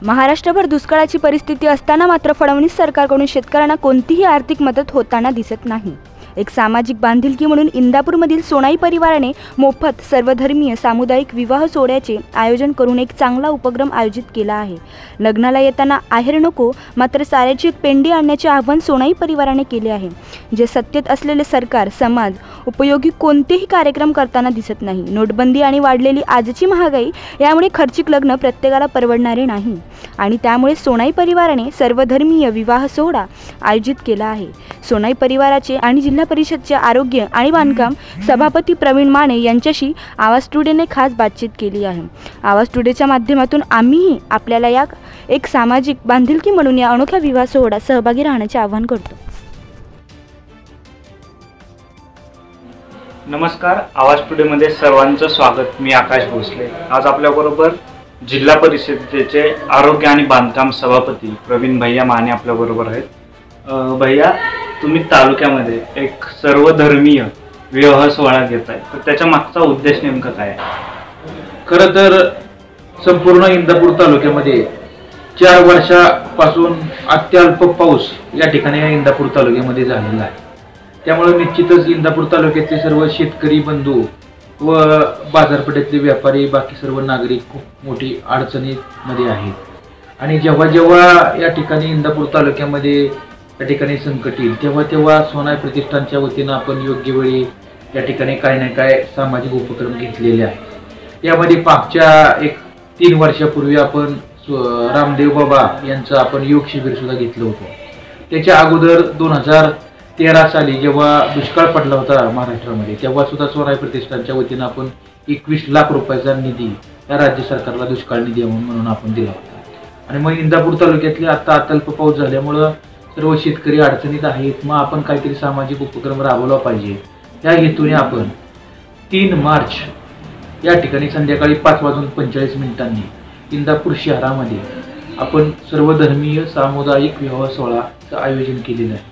महाराष्ट्रभर दुष्काळाची परिस्थिती असताना मात्र फडणवीस सरकारकडून शेतकऱ्यांना कोणतीही आर्थिक मदत होताना दिसत नाही। एक सामाजिक बांधिलकी म्हणून इंदापूरमधील सोनाई परिवाराने मोफत सर्वधर्मीय सामुदायिक विवाह सोहळ्याचे आयोजन करून एक चांगला उपक्रम आयोजित केला आहे। लग्नाला येताना आहेर नको मात्र साऱ्याची एक पेंडी आणण्याचे आवाहन सोनाई परिवाराने केले आहे। जे सत्तेत असलेले सरकार समाज उपयोगी कोणतेही कार्यक्रम करताना दिसत नाही। नोटबंदी आणि वाढलेली आजची महागाई यामुळे खर्चिक लग्न प्रत्येकाला परवडणारे नाही आणि त्यामुळे सोनाई परिवाराने सर्वधर्मीय विवाह सोहळा आयोजित केला आहे। सोनाई परिवाराचे आणि जिल्हा परिषदचे आरोग्य आणि बांधकाम सभापती प्रवीण माने यांच्याशी आवाज टुडेने खास बातचीत केली आहे। आवाज टुडेच्या माध्यमातून आम्हीही आपल्याला या एक सामाजिक बांधिलकी म्हणून या अनोख्या विवाह सोहळ्यात सहभागी राहण्याचे आवाहन करतो। नमस्कार, आवाज टुडेमध्ये सर्वांचं स्वागत। मी आकाश भोसले। आज आपल्याबरोबर जिल्हा परिषदेचे आरोग्य आणि बांधकाम सभापती प्रवीण भैया माने आपल्याबरोबर आहेत। भैया, तुम्ही तालुक्यामध्ये एक सर्वधर्मीय विवाह सोहळा घेताय, तर त्याच्या मागचा उद्देश नेमका काय आहे? खरं तर संपूर्ण इंदापूर तालुक्यामध्ये 4 वर्षापासून अत्यल्प पाऊस या ठिकाणी इंदापूर तालुक्यामध्ये झालेला आहे। त्यामुळे निश्चितच इंदापूर तालुक्यातले सर्व शेतकरी बंधू व बाजारपेठेतले व्यापारी बाकी सर्व नागरिक खूप मोठी अडचणीमध्ये आहेत आणि जेव्हा जेव्हा या ठिकाणी इंदापूर तालुक्यामध्ये या ठिकाणी संकट येईल तेव्हा सोनाई प्रतिष्ठानच्या वतीनं आपण योग्य वेळी या ठिकाणी काही ना काय सामाजिक उपक्रम घेतलेले आहेत। यामध्ये मागच्या 3 वर्षापूर्वी आपण रामदेव बाबा यांचं आपण योग शिबिर सुद्धा घेतलं होतं। त्याच्या अगोदर 2013 साली जेव्हा दुष्काळ पडला होता महाराष्ट्रामध्ये तेव्हा सुद्धा सोनाई प्रतिष्ठानच्या वतीनं आपण 21 लाख रुपयाचा निधी या राज्य सरकारला दुष्काळ निधी म्हणून आपण दिला होता। आणि मग इंदापूर तालुक्यातले आता अत्यल्प पाऊस झाल्यामुळं सर्व शेतकरी अडचणीत आहेत। मग आपण काहीतरी सामाजिक उपक्रम राबवला पाहिजे या हेतूने आपण 3 मार्च या ठिकाणी संध्याकाळी 5:45 इंदापूर शहरामध्ये आपण सर्वधर्मीय सामुदायिक विवाह सोहळ्याचं आयोजन केलेलं आहे।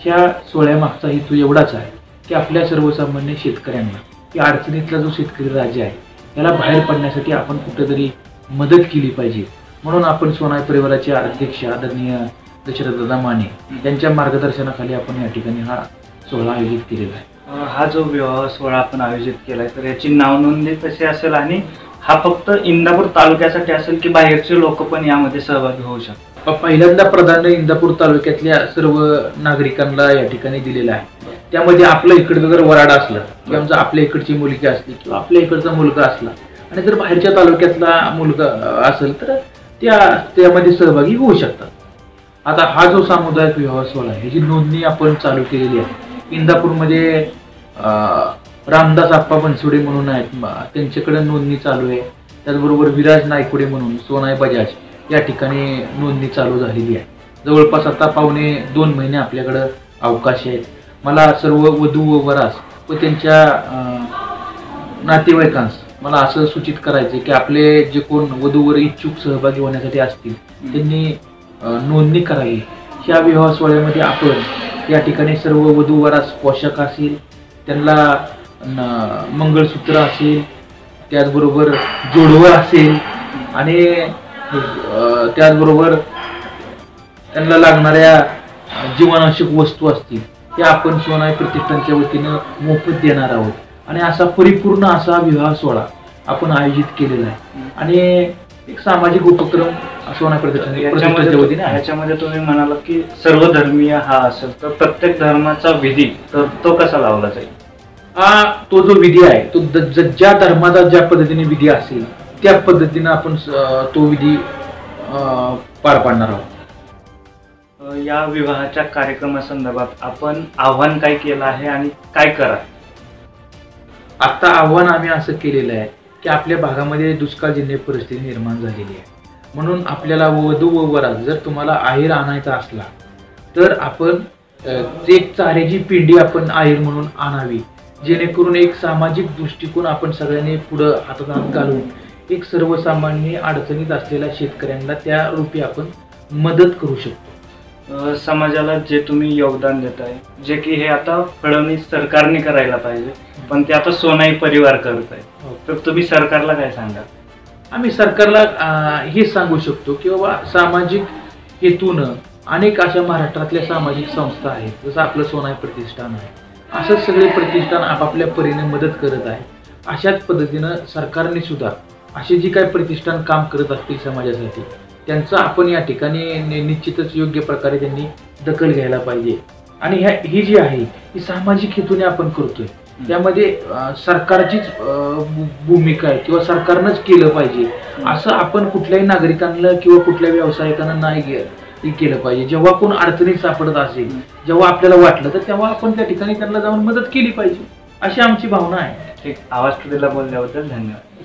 ह्या सोहळ्यामागचा हेतू एवढाच आहे की आपल्या सर्वसामान्य शेतकऱ्यांना या अडचणीतला जो शेतकरी राजा आहे त्याला बाहेर पडण्यासाठी आपण कुठेतरी मदत केली पाहिजे। म्हणून आपण सोनाई परिवाराचे अध्यक्ष आदरणीय दशरथदादा माने यांच्या मार्गदर्शनाखाली आपण या ठिकाणी हा सोहळा आयोजित केलेला आहे। हा जो विवाह सोहळा आपण आयोजित केलाय तर याची नावनोंदणी कशी असेल आणि हा फक्त इंदापूर तालुक्यासाठी असेल की बाहेरचे लोक पण यामध्ये सहभागी होऊ शकतात? पहिल्यांदा प्राधान्य इंदापूर तालुक्यातल्या सर्व नागरिकांना या ठिकाणी दिलेलं आहे। त्यामध्ये आपलं इकडचं जर वराड असलं किंवा आपल्या इकडची मुलगी असली किंवा आपल्या इकडचा मुलगा असला आणि जर बाहेरच्या तालुक्यातला मुलगा असेल तर त्यामध्ये सहभागी होऊ शकतात। आता हा जो सामुदायिक विवाह सोहळा आहे ह्याची नोंदणी आपण चालू केलेली आहे। इंदापूरमध्ये रामदास आप्पा बनसोडे म्हणून आहेत, त्यांच्याकडे नोंदणी चालू आहे। त्याचबरोबर विराज नायकुडे म्हणून सोनाई बजाज या ठिकाणी नोंदणी चालू झालेली आहे। जवळपास आता 2 महिने आपल्याकडं अवकाश आहेत। मला सर्व वधू व वरास व त्यांच्या नातेवाईकांस मला असं सूचित करायचं की आपले जे कोण वधूवर इच्छुक सहभागी होण्यासाठी असतील त्यांनी नोंदणी करावी। ह्या विवाह सोहळ्यामध्ये आपण या ठिकाणी सर्व वधू वरास पोशाख असेल, त्यांना मंगळसूत्र असेल, त्याचबरोबर जोडवं असेल आणि त्याचबरोबर त्यांना लागणाऱ्या जीवनावश्यक वस्तू असतील त्या आपण सोनाई प्रतिष्ठानच्या वतीनं मोफत देणार आहोत आणि असा परिपूर्ण असा विवाह सोहळा आपण आयोजित केलेला आहे आणि एक सामाजिक उपक्रम सोनाई प्रतिष्ठानच्या वतीने। ह्याच्यामध्ये तुम्ही म्हणाला की सर्वधर्मीय हा असेल तर प्रत्येक धर्माचा विधी तर तो कसा लावला जाईल? तो जो विधी आहे तो ज्या धर्माचा ज्या पद्धतीने विधी असेल त्या पद्धतीने आपण तो विधी पार पाडणार आहोत। या विवाहाच्या कार्यक्रमासंदर्भात आपण आव्हान काय केलं आहे आणि काय करा? आता आव्हान आम्ही असं केलेलं आहे की आपल्या भागामध्ये दुष्काळजन्य परिस्थिती निर्माण झालेली आहे। म्हणून आपल्याला वधू व वरास जर तुम्हाला आहेर आणायचा असला तर आपण एक चाऱ्याची पिंडी आपण आहेर म्हणून आणावी, जेणेकरून एक सामाजिक दृष्टिकोन आपण सगळ्यांनी पुढं हातात घालून एक सर्वसामान्य अडचणीत असलेल्या शेतकऱ्यांना त्या रूपी आपण मदत करू शकतो। समाजाला जे तुम्ही योगदान देताय जे की हे आता फडणवीस सरकारने करायला पाहिजे पण ते आता सोनाई परिवार करत आहे, तर तुम्ही सरकारला काय सांगाल? आम्ही सरकारला हे सांगू शकतो की बाबा सामाजिक हेतून अनेक अशा महाराष्ट्रातल्या सामाजिक संस्था आहेत, जसं आपलं सोनाई प्रतिष्ठान आहे, असंच सगळे प्रतिष्ठान आपापल्या परीने मदत करत आहे. अशाच पद्धतीनं सरकारने सुद्धा असे जी काही प्रतिष्ठान काम करत असतील समाजासाठी त्यांचं आपण या ठिकाणी निश्चितच योग्य प्रकारे त्यांनी दखल घ्यायला पाहिजे. आणि ही जी आहे ही सामाजिक हेतूने आपण करतोय, त्यामध्ये सरकारचीच भूमिका आहे किंवा सरकारनंच केलं पाहिजे असं आपण कुठल्याही नागरिकांना किंवा कुठल्या व्यावसायिकांना नाही केलं पाहिजे. जेव्हा कोण अडचणीत सापडत असेल, जेव्हा आपल्याला वाटलं तर तेव्हा आपण त्या ठिकाणी त्यांना जाऊन मदत केली पाहिजे, अशी आमची भावना आहे. ठीक, आवाज टुडेला बोलल्याबद्दल धन्यवाद.